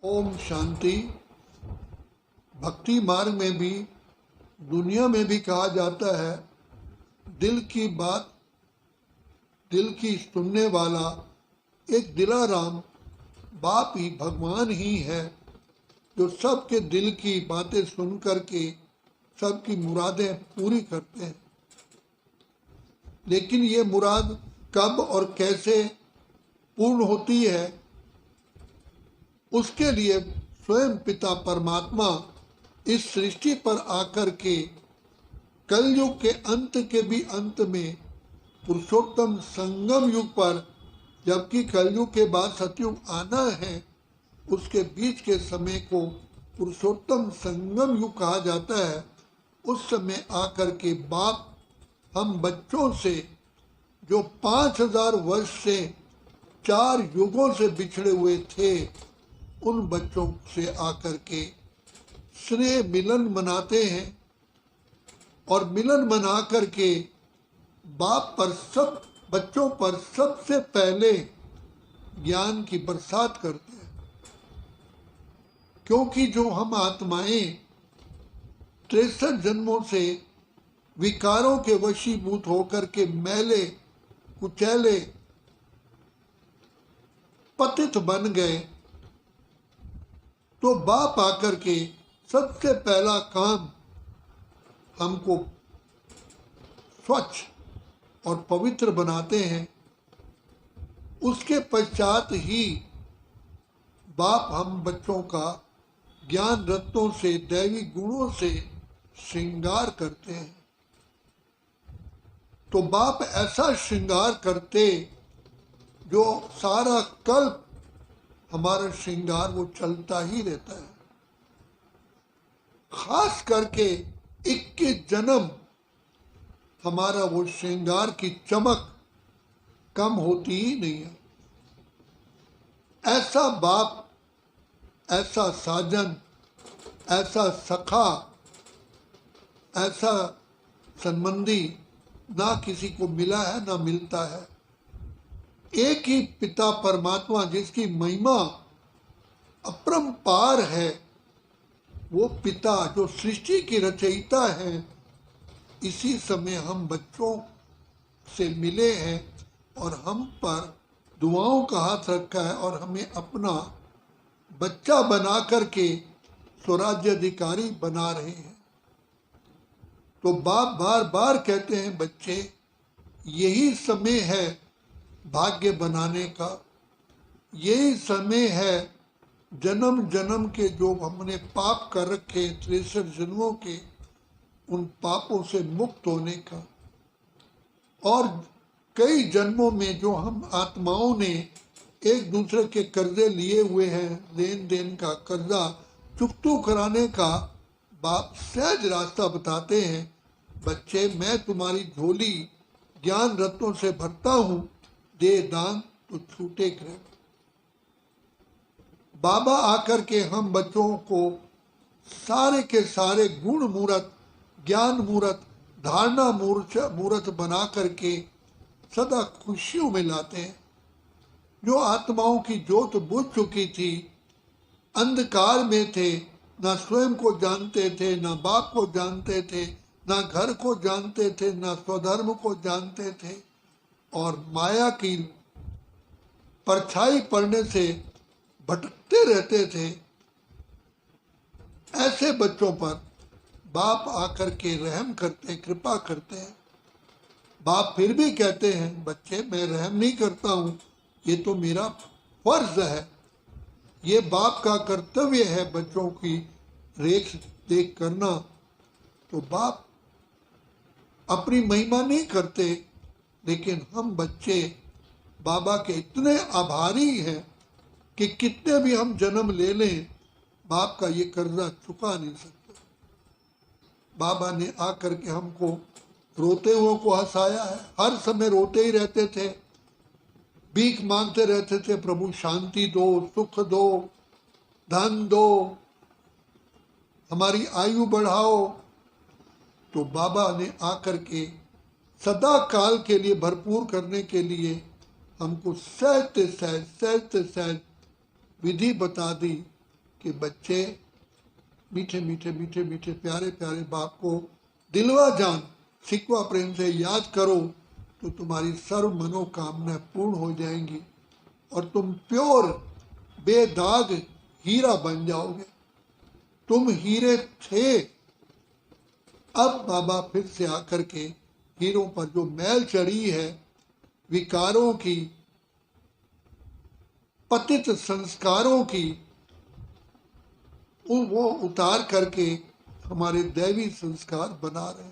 ओम शांति। भक्ति मार्ग में भी दुनिया में भी कहा जाता है, दिल की बात दिल की सुनने वाला एक दिलाराम बाप ही भगवान ही है, जो सबके दिल की बातें सुन करके सबकी मुरादें पूरी करते हैं। लेकिन ये मुराद कब और कैसे पूर्ण होती है, उसके लिए स्वयं पिता परमात्मा इस सृष्टि पर आकर के कलयुग के अंत के भी अंत में पुरुषोत्तम संगम युग पर, जबकि कलयुग के बाद सतयुग आना है, उसके बीच के समय को पुरुषोत्तम संगम युग कहा जाता है। उस समय आकर के बाप हम बच्चों से, जो 5000 वर्ष से 4 युगों से बिछड़े हुए थे, उन बच्चों से आकर के स्नेह मिलन मनाते हैं और मिलन मना करके बाप पर, सब बच्चों पर सबसे पहले ज्ञान की बरसात करते हैं। क्योंकि जो हम आत्माएं 63 जन्मों से विकारों के वशीभूत होकर के मैले कुचैले पतित बन गए, तो बाप आकर के सबसे पहला काम हमको स्वच्छ और पवित्र बनाते हैं। उसके पश्चात ही बाप हम बच्चों का ज्ञान रत्नों से, दैवी गुणों से श्रृंगार करते हैं। तो बाप ऐसा श्रृंगार करते जो सारा कल्प हमारा श्रृंगार वो चलता ही रहता है। खास करके 21 जन्म हमारा वो श्रृंगार की चमक कम होती ही नहीं है। ऐसा बाप, ऐसा साजन, ऐसा सखा, ऐसा संबंधी ना किसी को मिला है, ना मिलता है। एक ही पिता परमात्मा, जिसकी महिमा अपरंपार है, वो पिता जो सृष्टि की रचयिता है, इसी समय हम बच्चों से मिले हैं और हम पर दुआओं का हाथ रखा है और हमें अपना बच्चा बना करके स्वराज्य अधिकारी बना रहे हैं। तो बाप बार बार कहते हैं, बच्चे यही समय है भाग्य बनाने का, यही समय है जन्म जन्म के जो हमने पाप कर रखे 63 जन्मों के, उन पापों से मुक्त होने का। और कई जन्मों में जो हम आत्माओं ने एक दूसरे के कर्जे लिए हुए हैं, लेन देन का कर्जा चुकतू कराने का, बाप सहज रास्ता बताते हैं। बच्चे मैं तुम्हारी झोली ज्ञान रत्नों से भरता हूँ, दे दान तो छूटे ग्रह। बाबा आकर के हम बच्चों को सारे के सारे गुण मूर्त, ज्ञान मूर्त, धारणा मूर्त बना करके सदा खुशियों में लाते हैं। जो आत्माओं की ज्योत बुझ चुकी थी, अंधकार में थे, ना स्वयं को जानते थे, ना बाप को जानते थे, ना घर को जानते थे, ना स्वधर्म को जानते थे, और माया की परछाई पड़ने से भटकते रहते थे, ऐसे बच्चों पर बाप आकर के रहम करते, कृपा करते हैं। बाप फिर भी कहते हैं, बच्चे मैं रहम नहीं करता हूँ, ये तो मेरा फर्ज है, ये बाप का कर्तव्य है बच्चों की रेख देख करना। तो बाप अपनी महिमा नहीं करते, लेकिन हम बच्चे बाबा के इतने आभारी हैं कि कितने भी हम जन्म ले लें, बाप का ये कर्जा चुका नहीं सकते। बाबा ने आकर के हमको रोते हुए को हंसाया है। हर समय रोते ही रहते थे, भीख मांगते रहते थे, प्रभु शांति दो, सुख दो, धन दो, हमारी आयु बढ़ाओ। तो बाबा ने आकर के सदा काल के लिए भरपूर करने के लिए हमको सहज सहज विधि बता दी कि बच्चे मीठे मीठे मीठे मीठे प्यारे प्यारे बाप को दिलवा जान सिकवा प्रेम से याद करो तो तुम्हारी सर्व मनोकामनाएं पूर्ण हो जाएंगी और तुम प्योर बेदाग हीरा बन जाओगे। तुम हीरे थे, अब बाबा फिर से आकर के हीरों पर जो मैल चढ़ी है विकारों की, पतित संस्कारों की, वो उतार करके हमारे दैवी संस्कार बना रहे।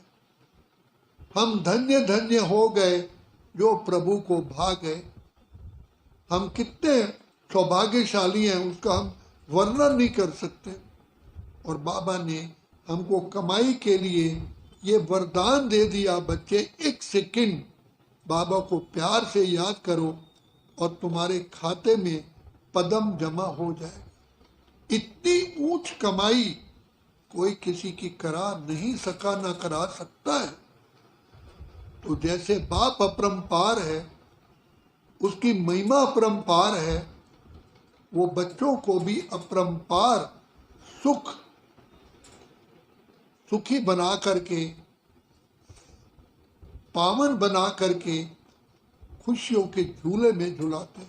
हम धन्य धन्य हो गए जो प्रभु को भा गए। हम कितने सौभाग्यशाली हैं उसका हम वर्णन नहीं कर सकते। और बाबा ने हमको कमाई के लिए ये वरदान दे दिया, बच्चे एक सेकंड बाबा को प्यार से याद करो और तुम्हारे खाते में पदम जमा हो जाए। इतनी ऊंच कमाई कोई किसी की करा नहीं सका, ना करा सकता है। तो जैसे बाप अपरंपार है, उसकी महिमा अपरंपार है, वो बच्चों को भी अपरंपार सुखी बना करके, पावन बना करके खुशियों के झूले में झुलाते।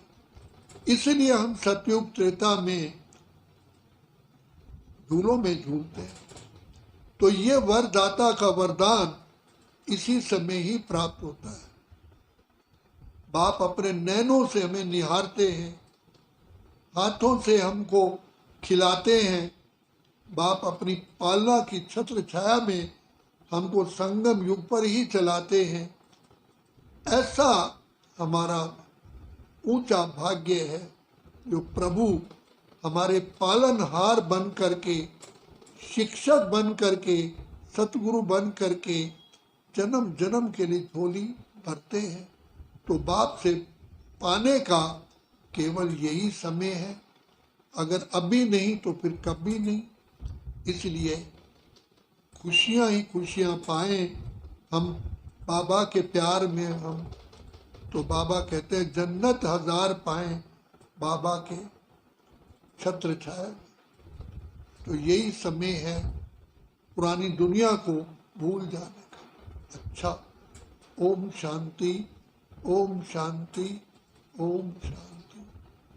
इसलिए हम सतयुग त्रेता में झूलों में झूलते हैं। तो ये वरदाता का वरदान इसी समय ही प्राप्त होता है। बाप अपने नैनों से हमें निहारते हैं, हाथों से हमको खिलाते हैं। बाप अपनी पालना की छत्र छाया में हमको संगम युग पर ही चलाते हैं। ऐसा हमारा ऊंचा भाग्य है जो प्रभु हमारे पालनहार बन करके, शिक्षक बन करके, सतगुरु बन करके जन्म जन्म के लिए झोली भरते हैं। तो बाप से पाने का केवल यही समय है, अगर अभी नहीं तो फिर कभी नहीं। इसलिए खुशियां ही खुशियां पाएं हम बाबा के प्यार में। हम तो बाबा कहते हैं जन्नत हजार पाएं बाबा के छत्र छाया। तो यही समय है पुरानी दुनिया को भूल जाने का। अच्छा, ओम शांति, ओम शांति, ओम शांति।